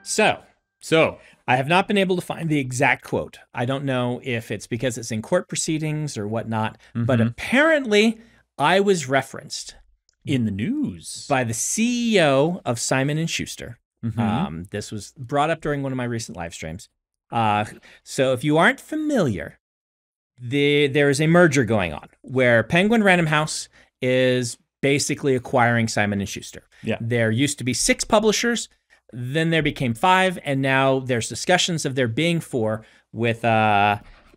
So I have not been able to find the exact quote. I don't know if it's because it's in court proceedings or whatnot, but apparently I was referenced in the news by the CEO of Simon&Schuster. This was brought up during one of my recent live streams. So if you aren't familiar, there is a merger going on where Penguin Random House is basically acquiring Simon&Schuster. Yeah. There used to be 6 publishers, then there became 5, and now there's discussions of there being 4 with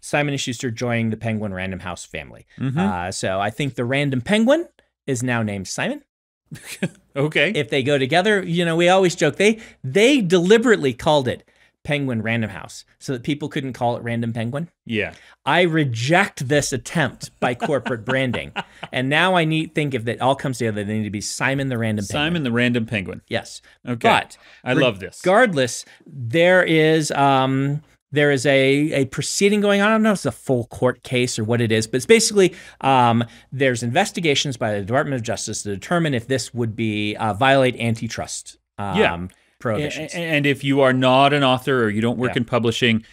Simon&Schuster joining the Penguin Random House family. So I think the Random Penguin is now named Simon. Okay. If they go together, we always joke, they deliberately called it Penguin Random House so that people couldn't call it Random Penguin. Yeah. I reject this attempt by corporate branding. And now I think if that all comes together, they need to be Simon the Random Penguin. Simon the Random Penguin. Yes. Okay. But I love this. Regardless, there is a proceeding going on. I don't know if it's a full court case or what it is, but it's basically there's investigations by the Department of Justice to determine if this would be violate antitrust prohibitions. And if you are not an author or you don't work in publishing,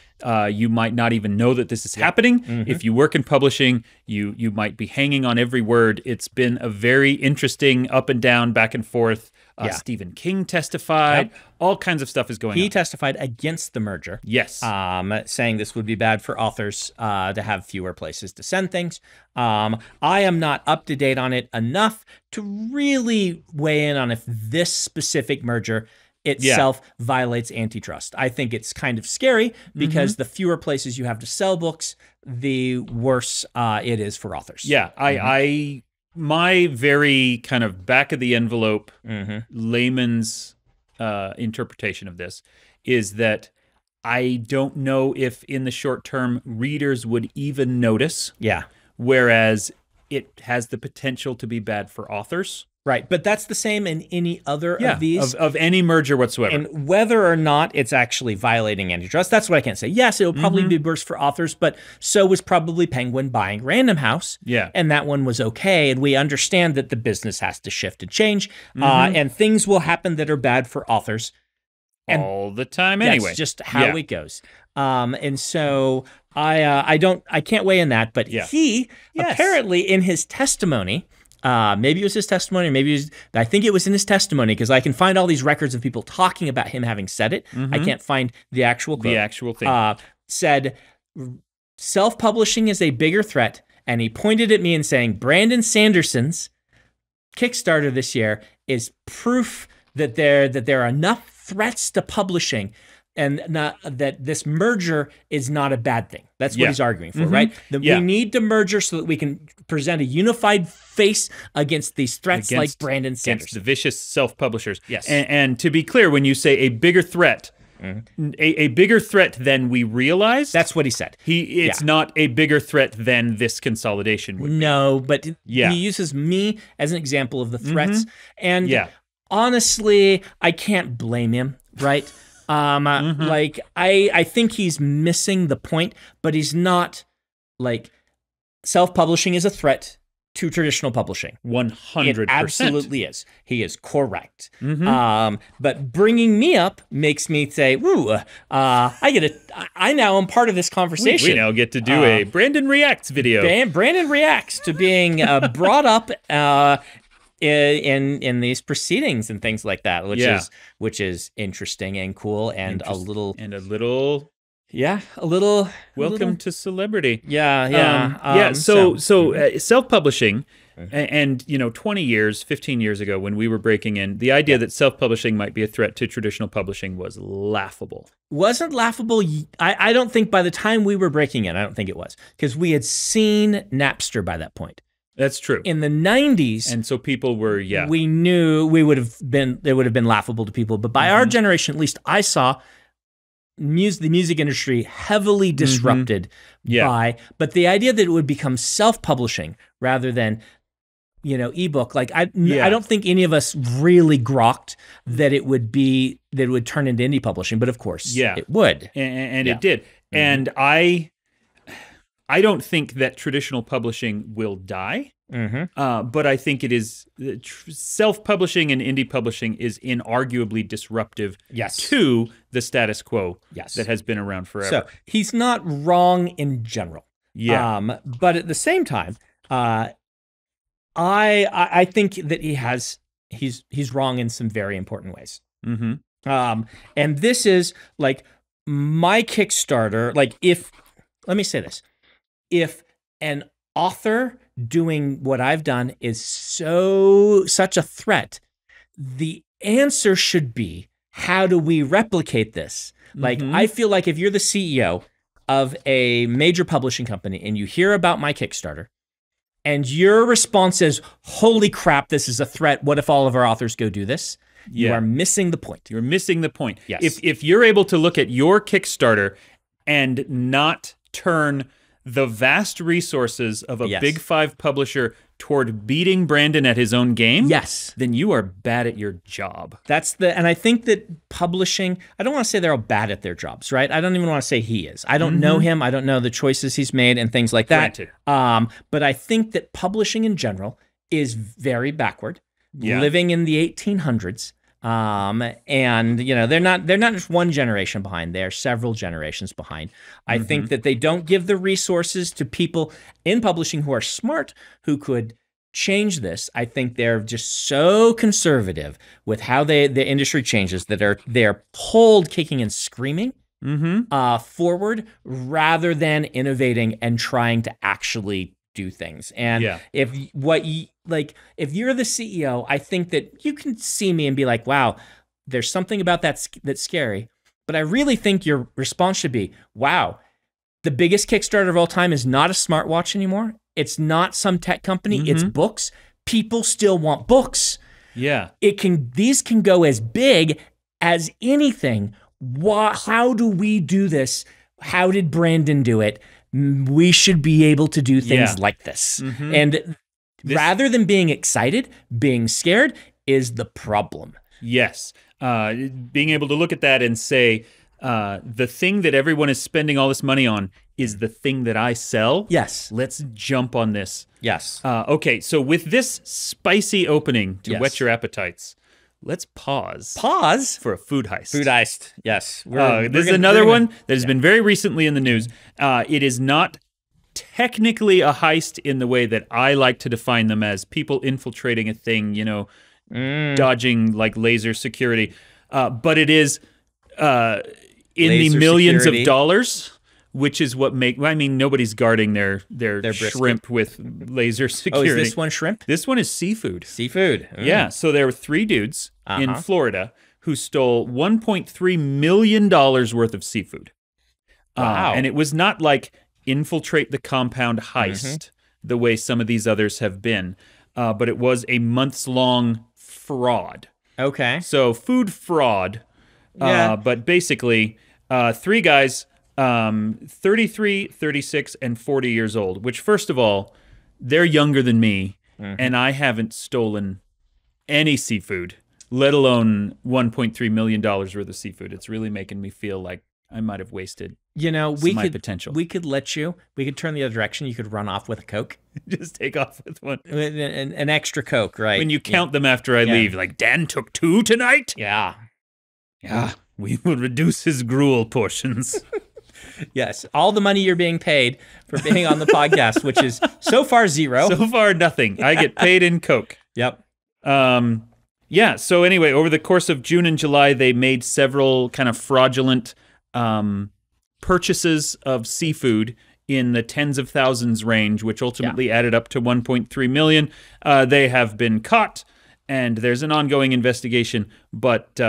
you might not even know that this is happening. If you work in publishing, you might be hanging on every word. It's been a very interesting up and down, back and forth. Stephen King testified. All kinds of stuff is going on. He testified against the merger. Yes. Saying this would be bad for authors to have fewer places to send things. I am not up to date on it enough to really weigh in on if this specific merger itself violates antitrust. I think it's kind of scary because the fewer places you have to sell books, the worse it is for authors. Yeah, my very kind of back of the envelope layman's interpretation of this is that I don't know if in the short term readers would even notice. Yeah. Whereas it has the potential to be bad for authors. Right, but that's the same in any other of these. Of any merger whatsoever. And whether or not it's actually violating antitrust, that's what I can't say. Yes, it'll probably be worse for authors, but so was probably Penguin buying Random House. Yeah. And that one was okay, and we understand that the business has to shift and change, and things will happen that are bad for authors. And all the time anyway. That's just how it goes. And so I can't weigh in that, but he apparently in his testimony, maybe it was his testimony, I think it was in his testimony because I can find all these records of people talking about him having said it. I can't find the actual quote. The actual thing. Said, self-publishing is a bigger threat, and he pointed at me and saying, Brandon Sanderson's Kickstarter this year is proof that there are enough threats to publishing and that this merger is not a bad thing. That's what he's arguing for, right? That we need to merger so that we can present a unified face against these threats like Brandon Sanderson. Against the vicious self-publishers. Yes. And to be clear, when you say a bigger threat, a bigger threat than we realize. That's what he said. It's not a bigger threat than this consolidation would be. No, but he uses me as an example of the threats. And honestly, I can't blame him, right? Like I think he's missing the point, but he's not like self-publishing is a threat to traditional publishing. 100%. It absolutely is. He is correct. But bringing me up makes me say, "Ooh, I now am part of this conversation." We now get to do a Brandon Reacts video. Brandon reacts to being brought up in these proceedings and things like that, which is interesting and cool and a little welcome to celebrity. So self-publishing and 20 years, 15 years ago when we were breaking in, the idea that self-publishing might be a threat to traditional publishing was laughable. Wasn't laughable. I don't think by the time we were breaking in, I don't think it was, because we had seen Napster by that point. That's true. In the 90s, and so people were, we knew it would have been laughable to people. But by our generation, at least, I saw the music industry heavily disrupted by. But the idea that it would become self-publishing rather than ebook, like I don't think any of us really grokked that it would turn into indie publishing. But of course, it would, and it did. And I don't think that traditional publishing will die. But I think it is self-publishing and indie publishing is inarguably disruptive to the status quo that has been around forever. So he's not wrong in general. Yeah. But at the same time, I think that he's wrong in some very important ways. And this is like my Kickstarter. Like let me say this, if an author doing what I've done is such a threat, the answer should be, how do we replicate this? Like, I feel like if you're the CEO of a major publishing company and you hear about my Kickstarter and your response is, holy crap, this is a threat, what if all of our authors go do this? You are missing the point. You're missing the point. Yes. If you're able to look at your Kickstarter and not turn the vast resources of a Big Five publisher toward beating Brandon at his own game, then you are bad at your job. And I think that publishing, I don't want to say they're all bad at their jobs, right? I don't even want to say he is. I don't know him. I don't know the choices he's made and things like that. Granted. But I think that publishing in general is very backward, living in the 1800s. And they're not just one generation behind, they're several generations behind. I think that they don't give the resources to people in publishing who are smart, who could change this. I think they're just so conservative with how the industry changes that they're pulled kicking and screaming forward rather than innovating and trying to actually do things. And if you're the CEO, I think that you can see me and be like, wow, there's something about that's scary. But I really think your response should be, wow, the biggest Kickstarter of all time is not a smartwatch anymore. It's not some tech company. It's books. People still want books. Yeah. These can go as big as anything. How do we do this? How did Brandon do it? We should be able to do things like this. And rather than being excited, being scared is the problem. Yes. Being able to look at that and say, the thing that everyone is spending all this money on is the thing that I sell. Yes. Let's jump on this. Yes. Okay, so with this spicy opening to whet your appetites, let's pause for a food heist. Food heist, yes. This is another one that has been very recently in the news. It is not technically a heist in the way that I like to define them as people infiltrating a thing, dodging like laser security. But it is in the millions of dollars, which is what nobody's guarding their shrimp with laser security. Oh, is this one shrimp? This one is seafood. Seafood. Yeah, so there were 3 dudes in Florida who stole $1.3 million worth of seafood. Wow. And it was not like infiltrate the compound heist the way some of these others have been, but it was a months-long fraud. Okay. So food fraud, but basically 3 guys, 33, 36, and 40 years old, which first of all, they're younger than me, and I haven't stolen any seafood, let alone $1.3 million worth of seafood. It's really making me feel like I might have wasted my potential. We could turn the other direction. You could run off with a Coke. Just take off with one. An extra Coke, right? When you count them after I leave, like, Dan took 2 tonight? Yeah. Yeah. We will reduce his gruel portions. Yes. All the money you're being paid for being on the podcast, which is so far 0. So far nothing. I get paid in Coke. Yep. Yeah. So anyway, over the course of June and July, they made several kind of fraudulent purchases of seafood in the tens of thousands range, which ultimately added up to 1.3 million. They have been caught, and there's an ongoing investigation. But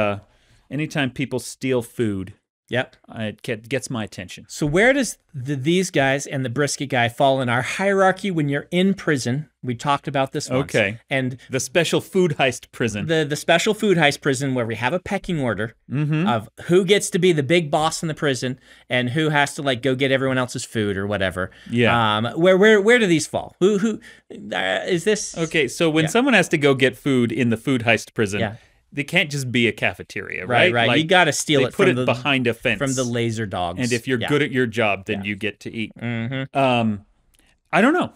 anytime people steal food, it gets my attention. So where does these guys and the brisket guy fall in our hierarchy when you're in prison? We talked about this once. Okay. And the special food heist prison. The special food heist prison where we have a pecking order of who gets to be the big boss in the prison and who has to like go get everyone else's food or whatever. Yeah. Where do these fall? Who is this? Okay, so when someone has to go get food in the food heist prison, they can't just be a cafeteria, right? Right. Like, you got to steal it from behind a fence. From the laser dogs. And if you're good at your job, then you get to eat. I don't know.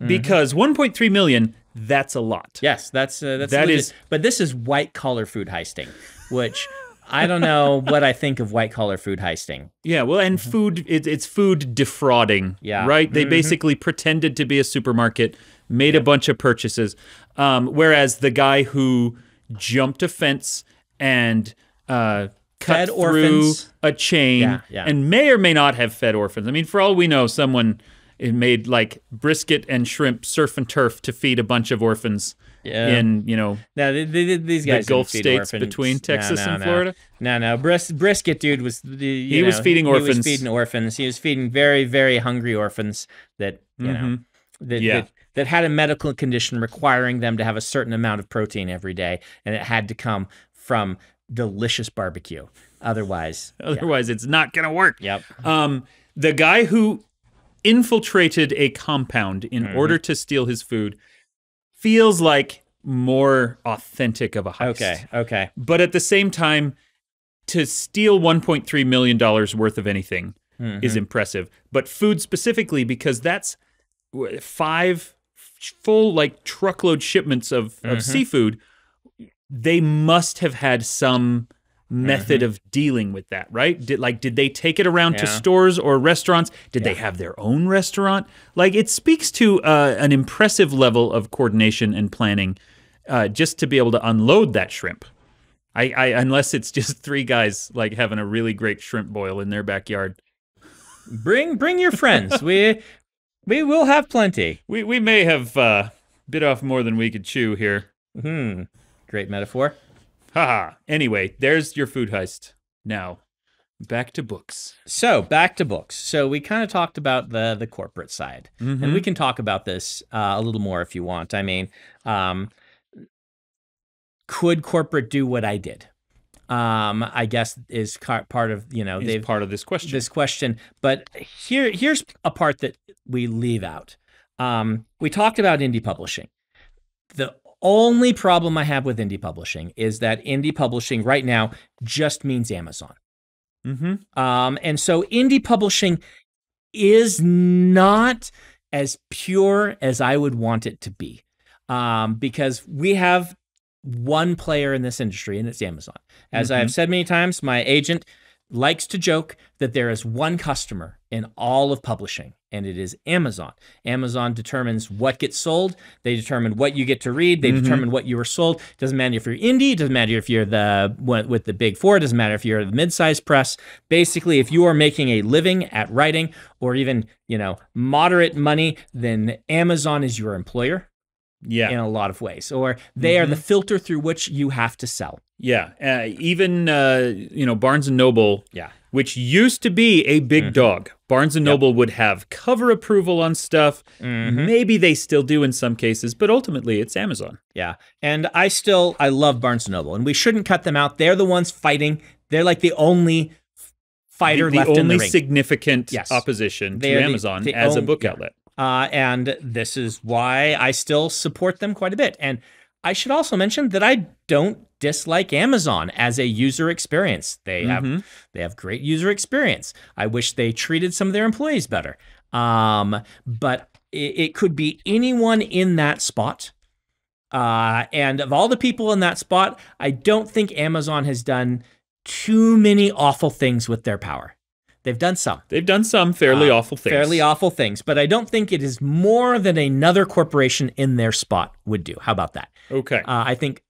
because 1.3 million, that's a lot. Yes, that's that legit. is. But this is white collar food heisting, which I don't know what I think of white collar food heisting. Yeah, well, and food, it's food defrauding, right? They basically pretended to be a supermarket, made a bunch of purchases, whereas the guy who jumped a fence and cut Fed through orphans. a chain and may or may not have fed orphans. I mean, for all we know, someone made like brisket and shrimp surf and turf to feed a bunch of orphans in, No, these guys the Gulf didn't feed states orphans. between Texas and Florida. No. Brisket dude was he was feeding orphans. He was feeding orphans. He was feeding very, very hungry orphans that that had a medical condition requiring them to have a certain amount of protein every day, and it had to come from delicious barbecue. Otherwise, it's not gonna work. Yep. The guy who infiltrated a compound in order to steal his food feels like more authentic of a heist. Okay. But at the same time, to steal $1.3 million worth of anything is impressive. But food specifically, because that's 5 full like truckload shipments of seafood, they must have had some method of dealing with that, right? Did they take it around to stores or restaurants? Did they have their own restaurant? Like, it speaks to an impressive level of coordination and planning just to be able to unload that shrimp. I unless it's just 3 guys like having a really great shrimp boil in their backyard. Bring your friends. We will have plenty. We may have bit off more than we could chew here. Great metaphor. Haha. Anyway, there's your food heist. Now, back to books. So we kind of talked about the corporate side, and we can talk about this a little more if you want. I mean, could corporate do what I did? I guess is part of they've part of this question. But here's a part that we leave out. We talked about indie publishing. The only problem I have with indie publishing is that indie publishing right now just means Amazon. And so indie publishing is not as pure as I would want it to be, because we have one player in this industry, and it's Amazon. As I have said many times, my agent likes to joke that there is one customer in all of publishing, and it is Amazon. Amazon determines what gets sold. They determine what you get to read. They determine what you are sold. Doesn't matter if you're indie. Doesn't matter if you're the one with the big 4. Doesn't matter if you're the mid-sized press. Basically, if you are making a living at writing, or even moderate money, then Amazon is your employer. Yeah, in a lot of ways, or they are the filter through which you have to sell. Yeah, even Barnes and Noble, which used to be a big dog. Barnes and Noble would have cover approval on stuff. Maybe they still do in some cases, but ultimately it's Amazon. Yeah, and I love Barnes and Noble, and we shouldn't cut them out. They're the ones fighting. They're like the only fighter left in the ring. The only significant opposition to Amazon as a book outlet. And this is why I still support them quite a bit. And I should also mention that I don't dislike Amazon as a user experience. They have great user experience. I wish they treated some of their employees better. But it could be anyone in that spot. And of all the people in that spot, I don't think Amazon has done too many awful things with their power. They've done some. Fairly awful things. But I don't think it is more than another corporation in their spot would do. How about that? Okay. I think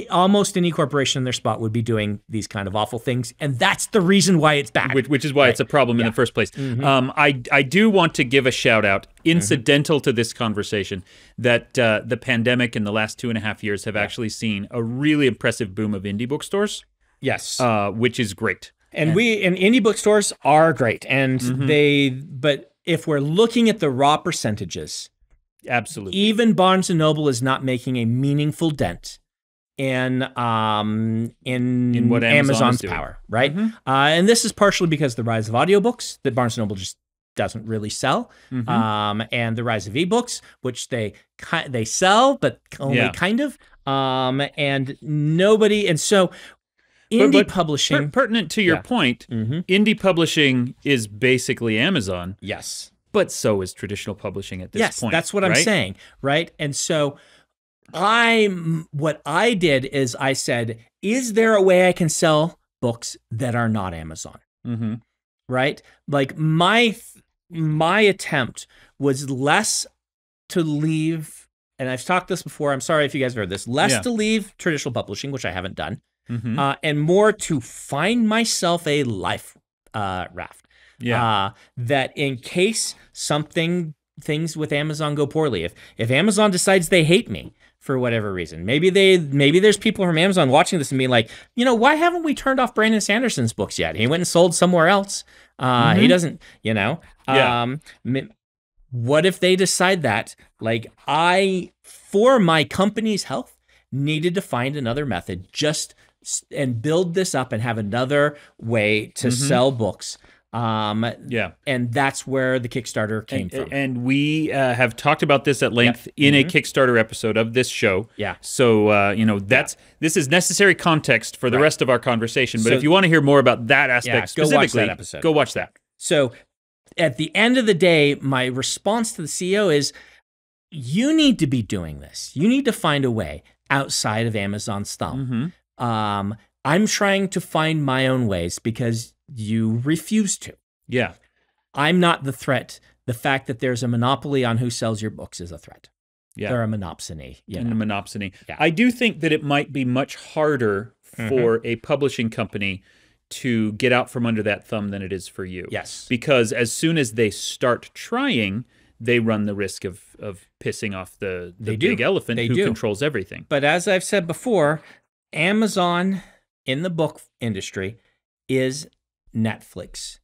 almost any corporation in their spot would be doing these kind of awful things. And that's the reason why it's bad. Which is why it's a problem in the first place. I do want to give a shout out, incidental to this conversation, that the pandemic in the last 2.5 years have actually seen a really impressive boom of indie bookstores. Yes. Which is great. And indie bookstores are great, and but if we're looking at the raw percentages, absolutely, even Barnes and Noble is not making a meaningful dent in what Amazon's power, right? And this is partially because of the rise of audiobooks that Barnes and Noble just doesn't really sell, and the rise of ebooks, which they sell but only kind of, and nobody, and so. Indie publishing. Pertinent to your point, indie publishing is basically Amazon. Yes. But so is traditional publishing at this point. Yes, that's what I'm saying, right? And so what I did is I said, is there a way I can sell books that are not Amazon? Mm-hmm. Right? Like my attempt was less to leave, and I've talked this before, I'm sorry if you guys have heard this, less to leave traditional publishing, which I haven't done, and more to find myself a life raft. That in case things with Amazon go poorly, if Amazon decides they hate me for whatever reason, maybe there's people from Amazon watching this and being like, why haven't we turned off Brandon Sanderson's books yet? He went and sold somewhere else. He doesn't, what if they decide that, like, for my company's health, needed to find another method and build this up and have another way to sell books. And that's where the Kickstarter came from. And we have talked about this at length in a Kickstarter episode of this show. Yeah. So, this is necessary context for the rest of our conversation. But if you want to hear more about that aspect specifically, go watch that. So at the end of the day, my response to the CEO is, you need to be doing this. You need to find a way outside of Amazon's thumb. I'm trying to find my own ways because you refuse to. Yeah. I'm not the threat. The fact that there's a monopoly on who sells your books is a threat. Yeah. They're a monopsony. A monopsony. Yeah. I do think that it might be much harder for a publishing company to get out from under that thumb than it is for you. Yes. Because as soon as they start trying, they run the risk of pissing off the big elephant who controls everything. But as I've said before, Amazon in the book industry is Netflix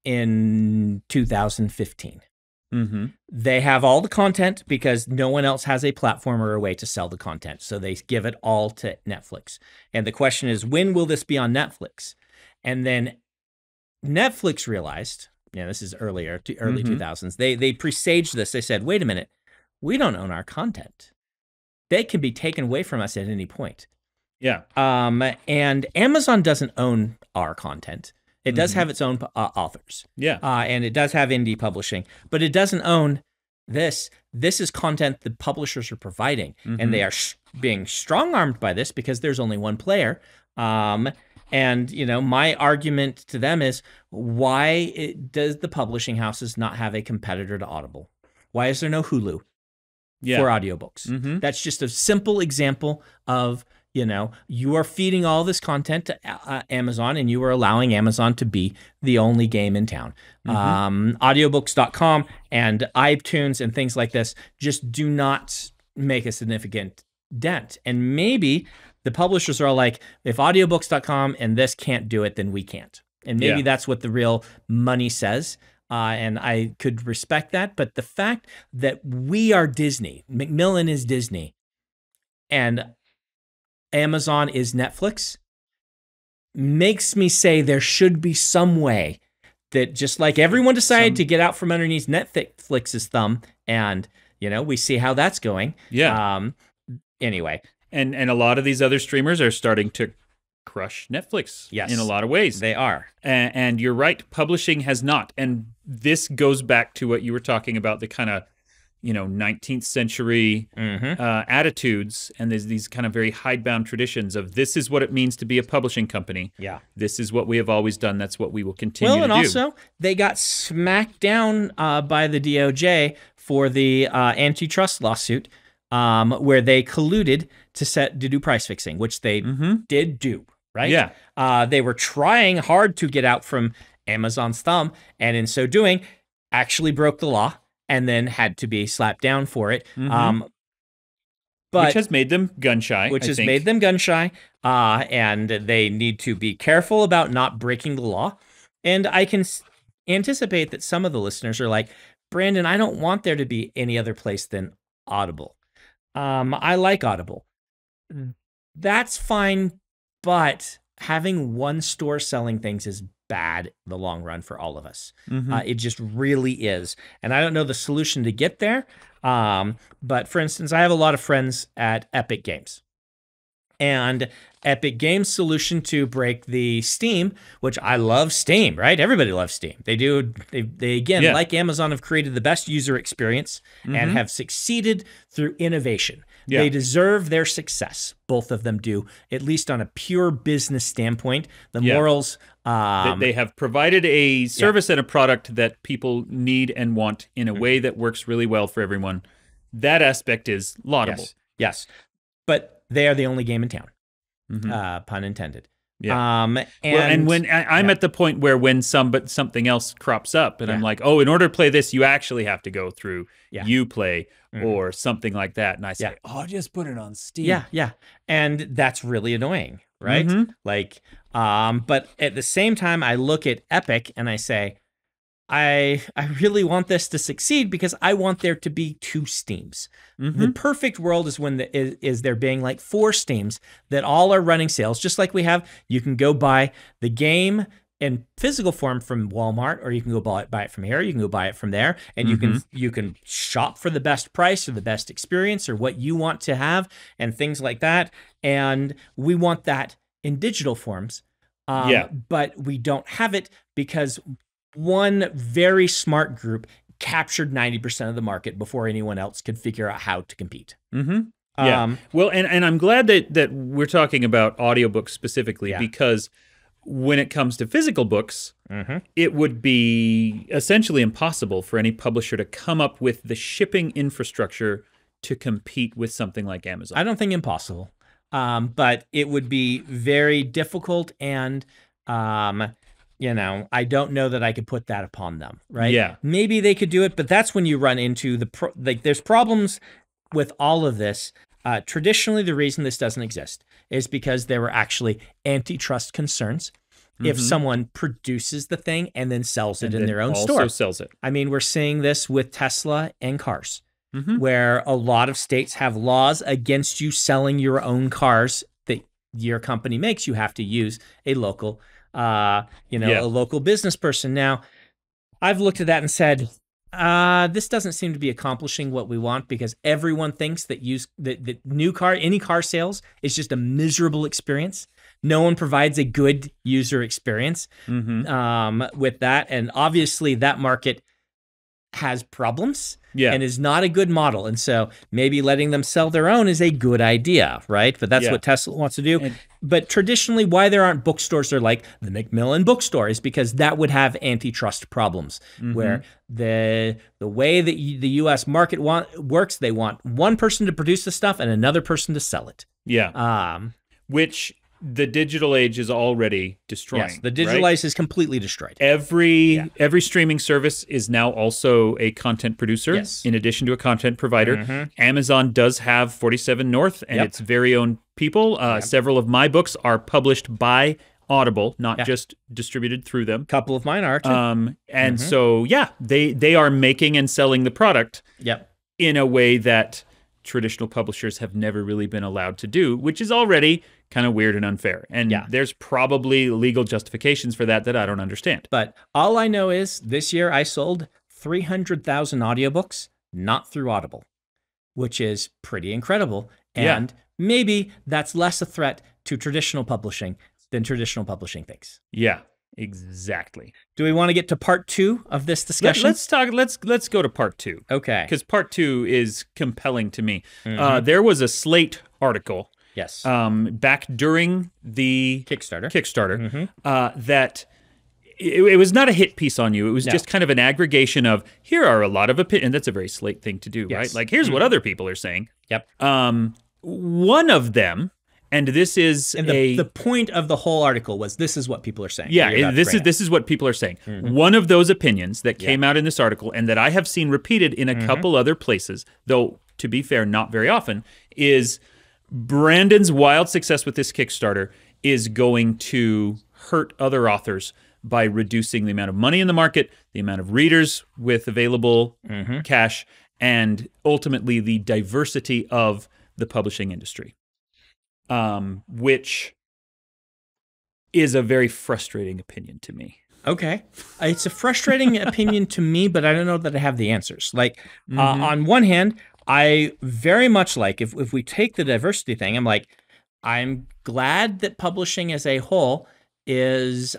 in 2015. They have all the content because no one else has a platform or a way to sell the content. So they give it all to Netflix. And the question is, when will this be on Netflix? And then Netflix realized, this is early 2000s, they presaged this. They said, wait a minute, we don't own our content. They can be taken away from us at any point. Yeah. And Amazon doesn't own our content. It does have its own authors. Yeah. And it does have indie publishing, but it doesn't own this. This is content the publishers are providing, and they are being strong-armed by this because there's only one player. And, my argument to them is, why does the publishing houses not have a competitor to Audible? Why is there no Hulu for audiobooks? That's just a simple example of, you are feeding all this content to Amazon, and you are allowing Amazon to be the only game in town. Audiobooks.com and iTunes and things like this just do not make a significant dent. And maybe the publishers are all like, if audiobooks.com and this can't do it, then we can't. And maybe that's what the real money says. And I could respect that. But the fact that we are Disney, Macmillan is Disney, and Amazon is Netflix, makes me say there should be some way that, just like everyone decided to get out from underneath Netflix's thumb, and, we see how that's going. Yeah. Anyway. And a lot of these other streamers are starting to crush Netflix in a lot of ways. They are. And you're right, publishing has not. And this goes back to what you were talking about, the kind of, 19th century attitudes, and there's these kind of very hidebound traditions of, this is what it means to be a publishing company. Yeah. This is what we have always done. That's what we will continue to do. Well, and also, they got smacked down by the DOJ for the antitrust lawsuit, where they colluded to do price fixing, which they did do, right? Yeah. They were trying hard to get out from Amazon's thumb, and in so doing, actually broke the law and then had to be slapped down for it. But which has made them gun shy. And they need to be careful about not breaking the law. And I can anticipate that some of the listeners are like, Brandon, I don't want there to be any other place than Audible. I like Audible. That's fine, but having one store selling things is bad in the long run for all of us. It just really is. And I don't know the solution to get there. But for instance, I have a lot of friends at Epic Games. And Epic Games' solution to break the Steam, which I love Steam, right? Everybody loves Steam. They do. They again, like Amazon, have created the best user experience and have succeeded through innovation. They deserve their success. Both of them do, at least on a pure business standpoint. The morals. They have provided a service and a product that people need and want in a way that works really well for everyone. That aspect is laudable. Yes. But they are the only game in town. Pun intended. And when I'm at the point where when something else crops up and I'm like, oh, in order to play this, you actually have to go through Uplay or something like that. And I say, oh, just put it on Steam. And that's really annoying, right? Like, but at the same time, I look at Epic and I say, I really want this to succeed because I want there to be 2 Steams. The perfect world is when is there being like 4 Steams that all are running sales, just like we have. You can go buy the game in physical form from Walmart, or you can go buy it from here. You can go buy it from there, and you can shop for the best price or the best experience or what you want to have and things like that. And we want that in digital forms, but we don't have it because one very smart group captured 90% of the market before anyone else could figure out how to compete. Well, and I'm glad that we're talking about audiobooks specifically because when it comes to physical books, it would be essentially impossible for any publisher to come up with the shipping infrastructure to compete with something like Amazon. I don't think impossible, but it would be very difficult and you know, I don't know that I could put that upon them, right? Maybe they could do it, but that's when you run into there's problems with all of this. Traditionally, the reason this doesn't exist is because there were actually antitrust concerns. If someone produces the thing and then sells it in their own store. Sells it. I mean, we're seeing this with Tesla and cars, where a lot of states have laws against you selling your own cars that your company makes. You have to use a local a local business person. Now, I've looked at that and said, this doesn't seem to be accomplishing what we want because everyone thinks that any car sales is just a miserable experience. No one provides a good user experience with that. And obviously that market has problems and is not a good model. And so maybe letting them sell their own is a good idea, right? But that's what Tesla wants to do. But traditionally, why there aren't bookstores that are like the Macmillan bookstore is because that would have antitrust problems, where the way that the U.S. market works, they want one person to produce the stuff and another person to sell it. Which the digital age is already destroying. Yes, the digital age is completely destroyed. Every streaming service is now also a content producer in addition to a content provider. Amazon does have 47 North and its very own people. Several of my books are published by Audible, not just distributed through them. A couple of mine are too. And so, they are making and selling the product in a way that traditional publishers have never really been allowed to do, which is already kind of weird and unfair. And there's probably legal justifications for that I don't understand. But all I know is this year I sold 300,000 audiobooks, not through Audible, which is pretty incredible. And maybe that's less a threat to traditional publishing than traditional publishing thinks. Yeah, exactly. Do we want to get to part 2 of this discussion? Let's go to part 2. Okay. Because part 2 is compelling to me. There was a Slate article back during the Kickstarter that it was not a hit piece on you. It was just kind of an aggregation of, here are a lot of opinions. And that's a very Slate thing to do, right? Like, here's what other people are saying. One of them, and this is the point of the whole article was, this is what people are saying. This is what people are saying. One of those opinions that came out in this article, and that I have seen repeated in a couple other places, though to be fair, not very often, is Brandon's wild success with this Kickstarter is going to hurt other authors by reducing the amount of money in the market, the amount of readers with available cash, and ultimately the diversity of the publishing industry, which is a very frustrating opinion to me. Okay. It's a frustrating opinion to me, but I don't know that I have the answers. Like, on one hand, I very much like, if we take the diversity thing, I'm like, I'm glad that publishing as a whole is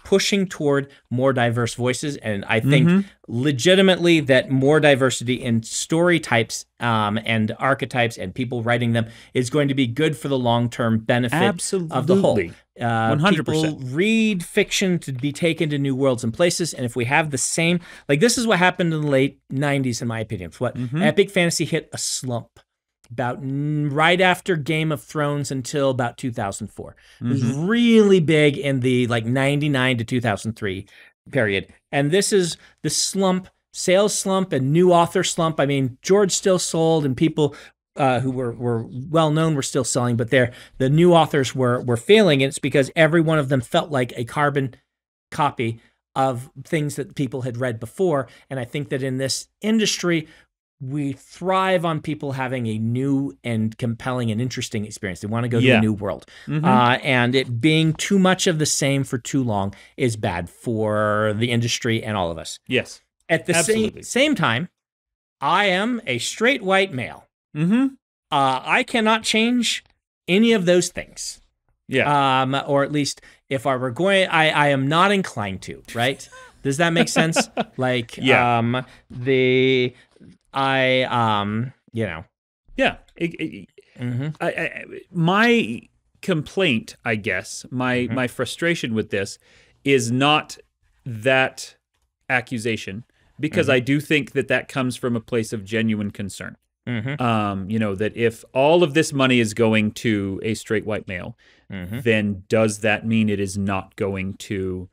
pushing toward more diverse voices, and I think legitimately that more diversity in story types and archetypes and people writing them is going to be good for the long-term benefit of the whole. 100%. People read fiction to be taken to new worlds and places, and if we have the same, like this is what happened in the late 90s, in my opinion. It's what epic fantasy hit a slump about right after Game of Thrones until about 2004. It was really big in the like 99 to 2003 period. And this is the slump, sales slump and new author slump. I mean, George still sold and people who were well known were still selling, but the new authors were failing. And it's because every one of them felt like a carbon copy of things that people had read before. And I think that in this industry, we thrive on people having a new and compelling and interesting experience. They want to go to a new world. And it being too much of the same for too long is bad for the industry and all of us. Yes. At the same time, I am a straight white male. I cannot change any of those things. Yeah. Or at least if I were going, I am not inclined to, right? Does that make sense? Like, Yeah. My complaint, I guess, my frustration with this is not that accusation, because I do think that comes from a place of genuine concern. That if all of this money is going to a straight white male, then does that mean it is not going to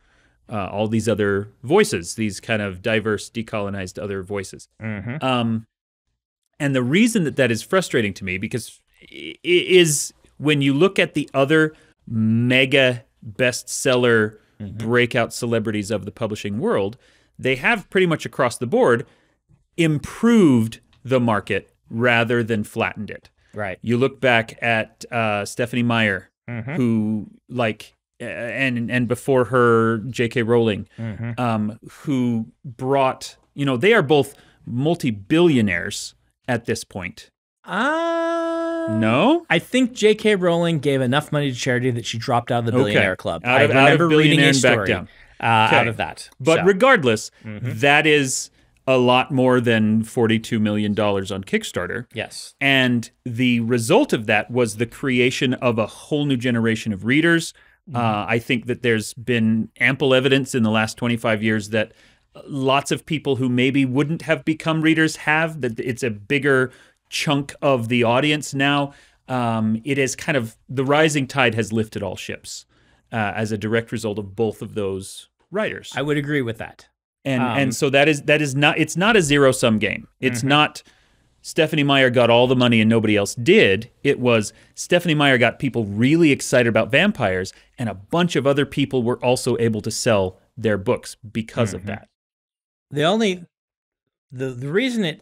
all these other voices, these kind of diverse, decolonized other voices? And the reason that is frustrating to me, because is when you look at the other mega bestseller breakout celebrities of the publishing world, they have pretty much across the board improved the market rather than flattened it. Right. You look back at Stephanie Meyer, who and before her, J.K. Rowling, who brought, they are both multi-billionaires at this point. No? I think J.K. Rowling gave enough money to charity that she dropped out of the billionaire club. I remember reading a story out of that. But regardless, that is a lot more than $42 million on Kickstarter. Yes. And the result of that was the creation of a whole new generation of readers. I think that there's been ample evidence in the last 25 years that lots of people who maybe wouldn't have become readers have, that it's a bigger chunk of the audience now. It is kind of, the rising tide has lifted all ships as a direct result of both of those writers. I would agree with that. And so that is not, it's not a zero-sum game. It's not Stephanie Meyer got all the money and nobody else did. It was Stephanie Meyer got people really excited about vampires, and a bunch of other people were also able to sell their books because of that. The reason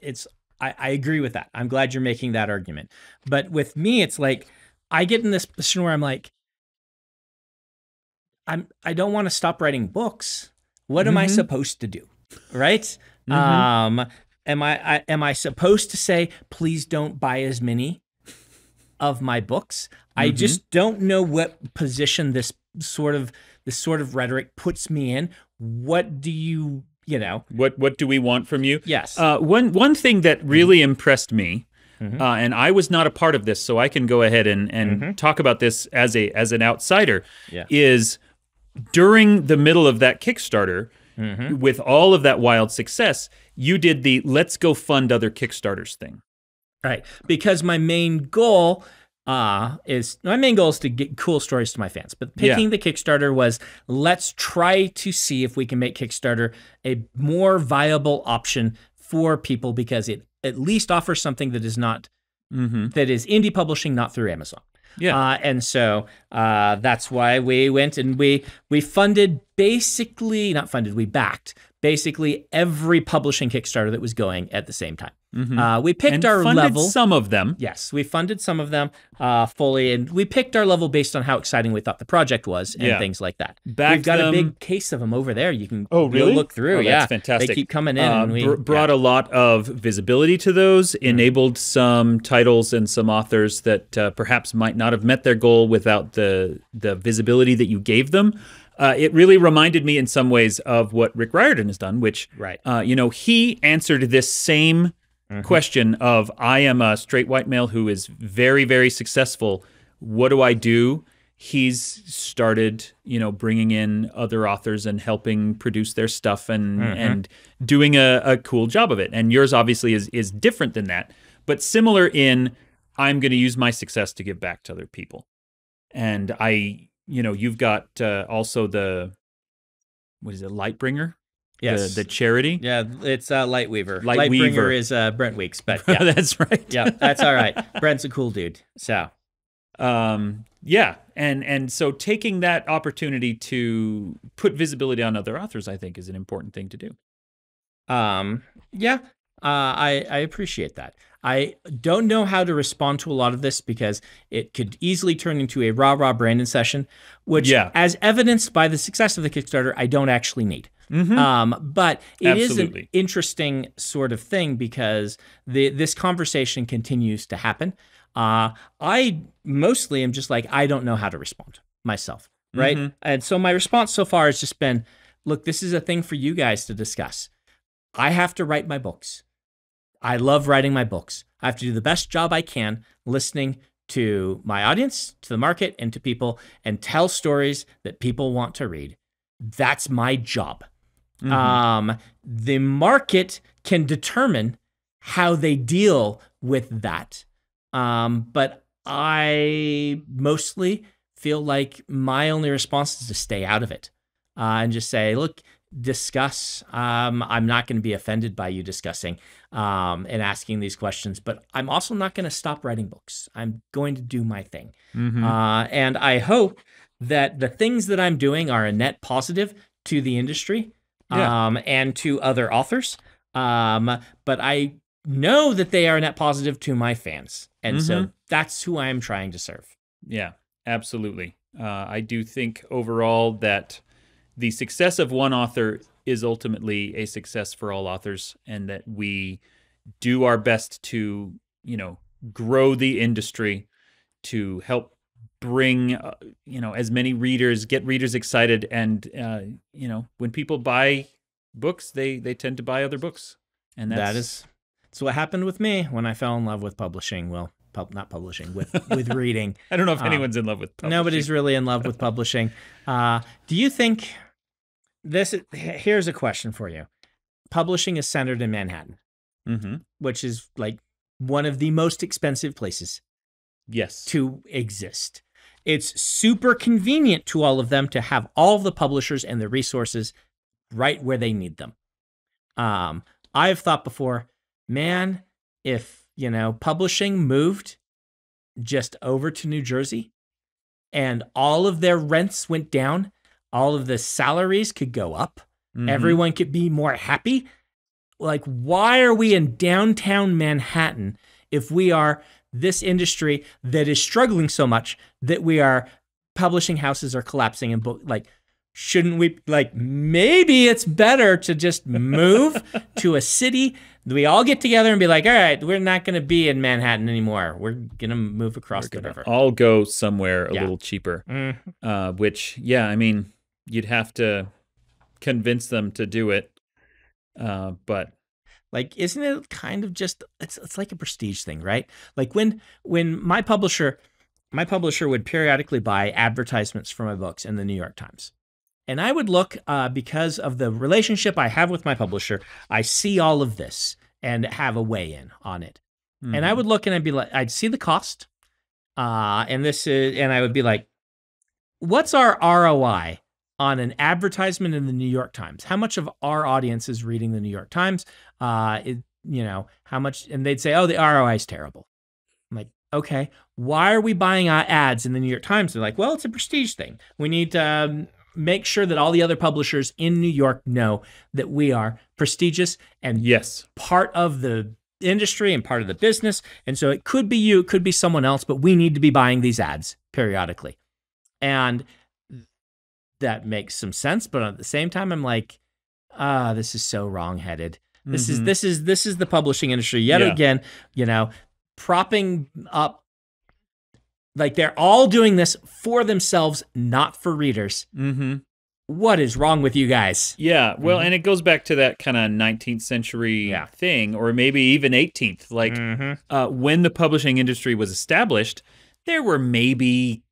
I agree with that. I'm glad you're making that argument. But with me, it's like, I get in this position where I'm like, I don't want to stop writing books. What am I supposed to do? Right? Am I supposed to say, please don't buy as many of my books? I just don't know what position this sort of rhetoric puts me in. What do you what do we want from you? Yes. One thing that really impressed me, and I was not a part of this, so I can go ahead and talk about this as an outsider, is during the middle of that Kickstarter, with all of that wild success, you did the let's go fund other Kickstarters thing. Right. Because my main goal is to get cool stories to my fans. But picking the Kickstarter was, let's try to see if we can make Kickstarter a more viable option for people, because it at least offers something that is not that is indie publishing, not through Amazon. And so that's why we went and we funded we backed basically every publishing Kickstarter that was going at the same time. We picked and our funded level. some of them. Yes, we funded some of them fully, and we picked our level based on how exciting we thought the project was and things like that. We've got a big case of them over there. You can really look through. Oh, that's fantastic. They keep coming in. And we brought a lot of visibility to those, enabled some titles and some authors that perhaps might not have met their goal without the visibility that you gave them. It really reminded me in some ways of what Rick Riordan has done, which, he answered this same question of, I am a straight white male who is very, very successful. What do I do? He's started, bringing in other authors and helping produce their stuff and doing a cool job of it. And yours obviously is different than that, but similar in, I'm going to use my success to give back to other people. And you've got also Lightbringer? Yes. The charity? Yeah, it's Lightweaver. Lightweaver Lightbringer is Brent Weeks, but yeah. That's right. Yeah, that's all right. Brent's a cool dude. So, and so taking that opportunity to put visibility on other authors, I think, is an important thing to do. I appreciate that. I don't know how to respond to a lot of this because it could easily turn into a rah-rah Brandon session, which, as evidenced by the success of the Kickstarter, I don't actually need. But it is an interesting sort of thing because this conversation continues to happen. I mostly am just like, I don't know how to respond myself, right? And so my response so far has just been, look, this is a thing for you guys to discuss. I have to write my books. I love writing my books. I have to do the best job I can listening to my audience, to the market, and to people, and tell stories that people want to read. That's my job. The market can determine how they deal with that. But I mostly feel like my only response is to stay out of it and just say, look, discuss. I'm not going to be offended by you discussing and asking these questions, but I'm also not going to stop writing books. I'm going to do my thing. And I hope that the things that I'm doing are a net positive to the industry and to other authors. But I know that they are a net positive to my fans. And so that's who I am trying to serve. Yeah, absolutely. I do think overall that the success of one author is ultimately a success for all authors, and that we do our best to, grow the industry, to help bring, as many readers, get readers excited. And, when people buy books, they tend to buy other books. And that's what happened with me when I fell in love with publishing. Well, not publishing, with reading. I don't know if anyone's in love with publishing. Nobody's really in love with publishing. Do you think here's a question for you. Publishing is centered in Manhattan, which is like one of the most expensive places to exist. It's super convenient to all of them to have all of the publishers and the resources right where they need them. I've thought before, man, if, publishing moved just over to New Jersey and all of their rents went down, all of the salaries could go up, everyone could be more happy. Like, why are we in downtown Manhattan if we are this industry that is struggling so much that we are publishing houses are collapsing and shouldn't we, maybe it's better to just move to a city. We all get together and be like, all right, we're not going to be in Manhattan anymore. We're going to move across the river. All go somewhere a little cheaper, which, you'd have to convince them to do it. But isn't it kind of just, it's like a prestige thing, right? Like when my publisher would periodically buy advertisements for my books in the New York Times. And I would look, because of the relationship I have with my publisher, I see all of this and have a weigh in on it. And I would look and I'd be like, I'd see the cost. And I would be like, what's our ROI on an advertisement in the New York Times? How much of our audience is reading the New York Times? How much? And they'd say, oh, the ROI is terrible. I'm like, okay, why are we buying ads in the New York Times? They're like, well, it's a prestige thing. We need to make sure that all the other publishers in New York know that we are prestigious and part of the industry and part of the business. And so it could be you, it could be someone else, but we need to be buying these ads periodically. And that makes some sense. But at the same time, I'm like, this is so wrongheaded. This is the publishing industry yet again, propping up. Like they're all doing this for themselves, not for readers. What is wrong with you guys? Yeah, well, and it goes back to that kind of 19th century thing, or maybe even 18th. Like when the publishing industry was established, there were maybe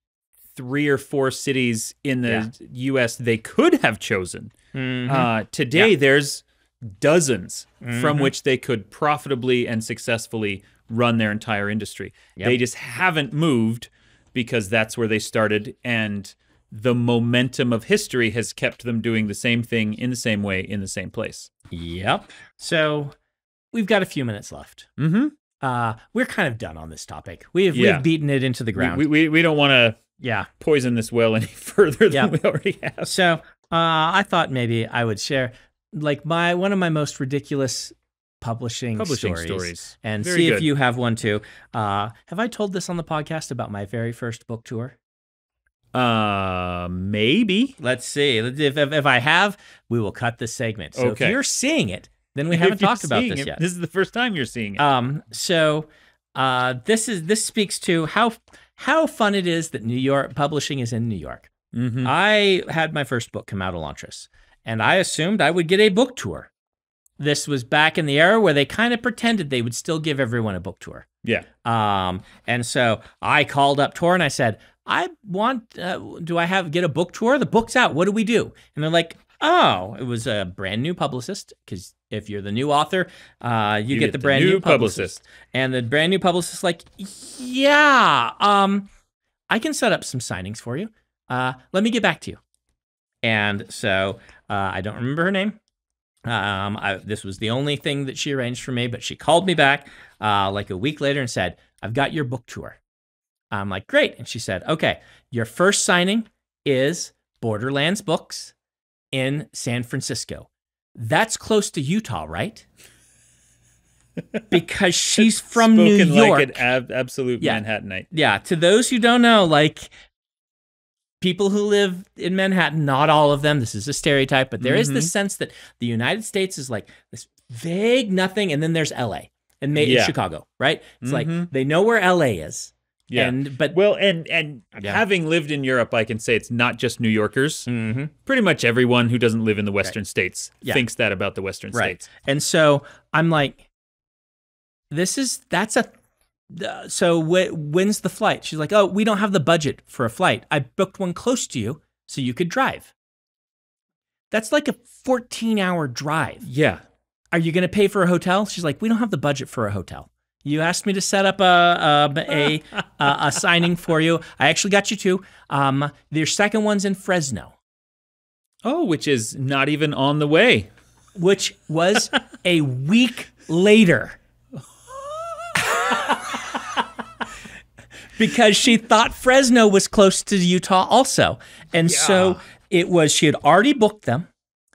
3 or 4 cities in the U.S. they could have chosen. Today, there's dozens from which they could profitably and successfully run their entire industry. They just haven't moved because that's where they started, and the momentum of history has kept them doing the same thing in the same way in the same place. Yep. So we've got a few minutes left. We're kind of done on this topic. We've beaten it into the ground. We don't want to poison this well any further than we already have. So I thought maybe I would share like one of my most ridiculous publishing stories and Very see good. if you have one too. Have I told this on the podcast about my very first book tour? Maybe. Let's see. If I have, we will cut this segment. So if you're seeing it, then we haven't talked about this yet. This is the first time you're seeing it. So this speaks to how fun it is that New York publishing is in New York. I had my first book come out of Elantris, and I assumed I would get a book tour. This was back in the era where they kind of pretended they would still give everyone a book tour. Yeah. And so I called up Tor and I said, I want, do I get a book tour? The book's out. What do we do? And they're like, oh, it was a brand new publicist. Because if you're the new author, you get the brand new publicist. And the brand new publicist is like, yeah, I can set up some signings for you. Let me get back to you. And so I don't remember her name. This was the only thing that she arranged for me, but she called me back like a week later and said, I've got your book tour. I'm like, great. And she said, okay, your first signing is Borderlands Books in San Francisco. That's close to Utah, right? Because she's from New York. Like an absolute Manhattanite. Yeah. To those who don't know, like people who live in Manhattan, not all of them, this is a stereotype, but there is this sense that the United States is like this vague nothing, and then there's LA and Chicago, right? It's like they know where LA is. Yeah. And having lived in Europe, I can say it's not just New Yorkers. Pretty much everyone who doesn't live in the Western states thinks that about the Western states. And so I'm like, so when's the flight? She's like, oh, we don't have the budget for a flight. I booked one close to you so you could drive. That's like a 14-hour drive. Yeah. Are you going to pay for a hotel? She's like, we don't have the budget for a hotel. You asked me to set up a signing for you. I actually got you two. Their second one's in Fresno. Oh, which is not even on the way. Which was a week later. Because she thought Fresno was close to Utah also. And so it was, she had already booked them.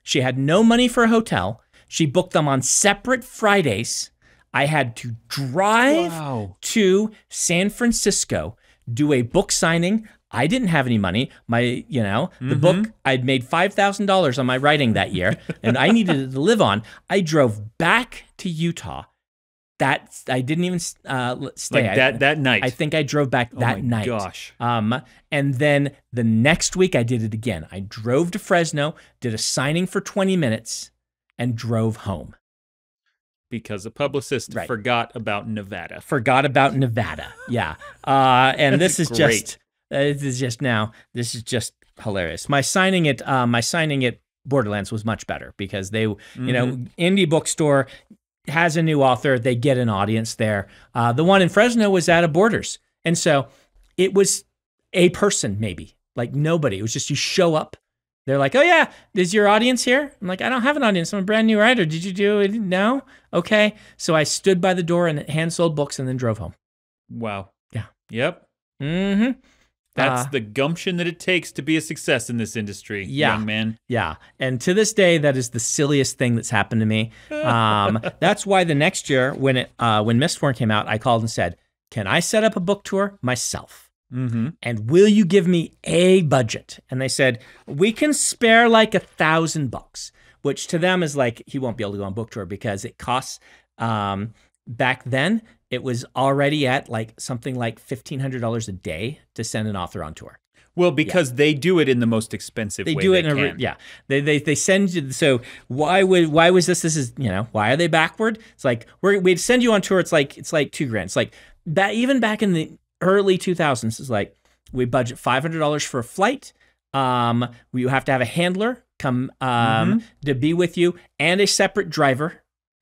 She had no money for a hotel. She booked them on separate Fridays. I had to drive to San Francisco, do a book signing. I didn't have any money. The book, I'd made $5,000 on my writing that year, and I needed it to live on. I drove back to Utah. I didn't even stay. Like that night. I think I drove back that night. Gosh. And then the next week I did it again. I drove to Fresno, did a signing for 20 minutes, and drove home. Because a publicist forgot about Nevada. Yeah. And this is great. this is just hilarious. My signing at Borderlands was much better because they, indie bookstore has a new author, they get an audience there. The one in Fresno was at a Borders. And so it was a person maybe, like nobody. It was just you show up. They're like, oh yeah, is your audience here? I'm like, I don't have an audience. I'm a brand new writer. Did you do it? No? Okay. So I stood by the door and hand sold books and then drove home. Wow. Yeah. Yep. That's the gumption that it takes to be a success in this industry, young man. Yeah. And to this day, that is the silliest thing that's happened to me. That's why the next year, when Mistborn came out, I called and said, can I set up a book tour myself? And will you give me a budget? And they said, we can spare like $1,000, which to them is like, he won't be able to go on book tour because it costs, back then, it was already at like something like $1,500 a day to send an author on tour. Well, because they do it in the most expensive way they can. They send you. So why was this? This is, why are they backward? It's like we'd send you on tour. It's like $2,000. It's like that. Even back in the early 2000s, it's like we budget $500 for a flight. You have to have a handler come to be with you and a separate driver.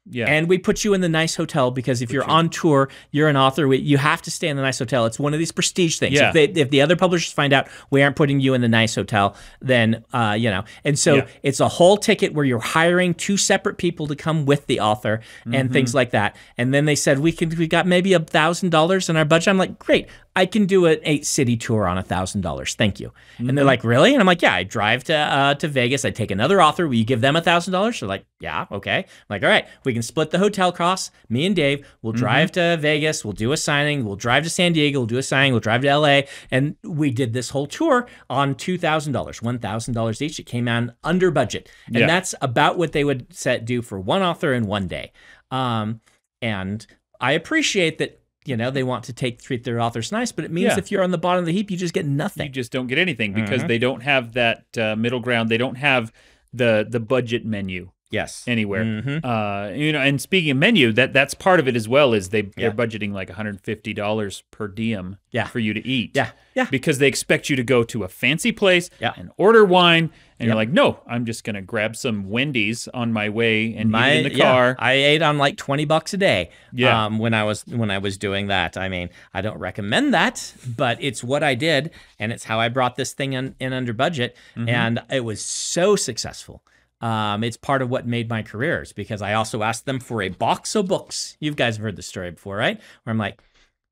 Yeah. And we put you in the nice hotel because if you're on tour, you're an author, you have to stay in the nice hotel. It's one of these prestige things. Yeah. If the other publishers find out we aren't putting you in the nice hotel, then, And so it's a whole ticket where you're hiring 2 separate people to come with the author and things like that. And then they said, we got maybe $1,000 in our budget. I'm like, great. I can do an 8-city tour on $1,000. Thank you. And they're like, really? And I'm like, yeah, I drive to Vegas. I take another author. Will you give them $1,000? They're like, yeah, okay. I'm like, all right, we can split the hotel costs. Me and Dave will drive to Vegas. We'll do a signing. We'll drive to San Diego. We'll do a signing. We'll drive to LA. And we did this whole tour on $2,000, $1,000 each. It came out under budget. And that's about what they would do for one author in one day. And I appreciate that. They want to treat their authors nice, but it means if you're on the bottom of the heap, you just get nothing. You just don't get anything because they don't have that middle ground. They don't have the budget menu. Yes. Anywhere. And speaking of menu, that's part of it as well. Is they're budgeting like $150 per diem for you to eat. Yeah. Because they expect you to go to a fancy place and order wine. And you're like, no, I'm just going to grab some Wendy's on my way and eat in the car. I ate on like $20 a day when I was doing that. I mean, I don't recommend that, but it's what I did. And it's how I brought this thing in under budget. And it was so successful. It's part of what made my careers because I also asked them for a box of books. You guys have heard the story before, right? Where I'm like,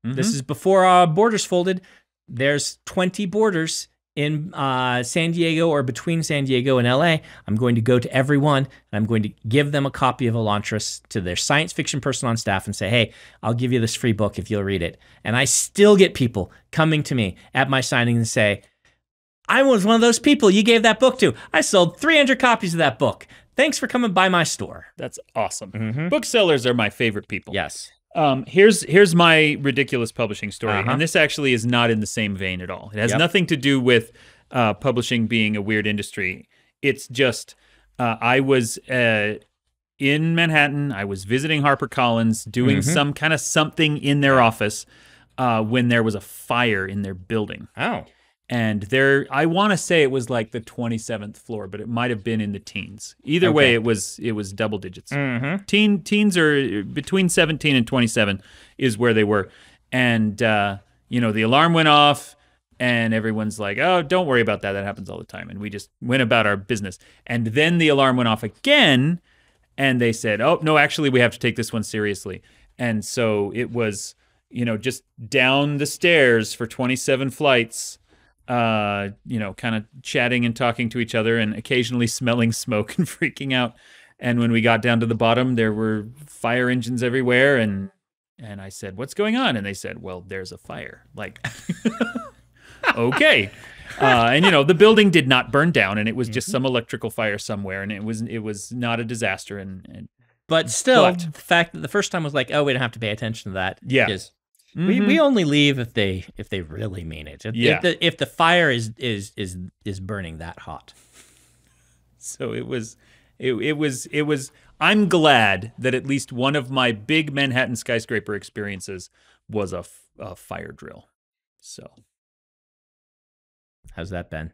this is before Borders folded. There's 20 Borders in San Diego or between San Diego and LA. I'm going to go to every one and I'm going to give them a copy of Elantris to their science fiction person on staff and say, hey, I'll give you this free book if you'll read it. And I still get people coming to me at my signing and say, I was one of those people you gave that book to. I sold 300 copies of that book. Thanks for coming by my store. That's awesome. Booksellers are my favorite people. Yes. Here's my ridiculous publishing story, and this actually is not in the same vein at all. It has nothing to do with publishing being a weird industry. It's just I was in Manhattan. I was visiting HarperCollins, doing some kind of something in their office when there was a fire in their building. Oh. And I want to say it was like the 27th floor, but it might have been in the teens. Either way, it was double digits. Teens are between 17 and 27 is where they were. And, the alarm went off and everyone's like, oh, don't worry about that. That happens all the time. And we just went about our business. And then the alarm went off again and they said, oh, no, actually, we have to take this one seriously. And so it was, just down the stairs for 27 flights. Kind of chatting and talking to each other and occasionally smelling smoke and freaking out. And when we got down to the bottom, there were fire engines everywhere. And I said, what's going on? And they said, well, there's a fire. Like, okay. And, the building did not burn down and it was just some electrical fire somewhere. And it was not a disaster. But still, the fact that the first time was like, oh, we don't have to pay attention to that. Yeah. Because we only leave if they really mean it. If the fire is burning that hot. So it was. I'm glad that at least one of my big Manhattan skyscraper experiences was a fire drill. So how's that been?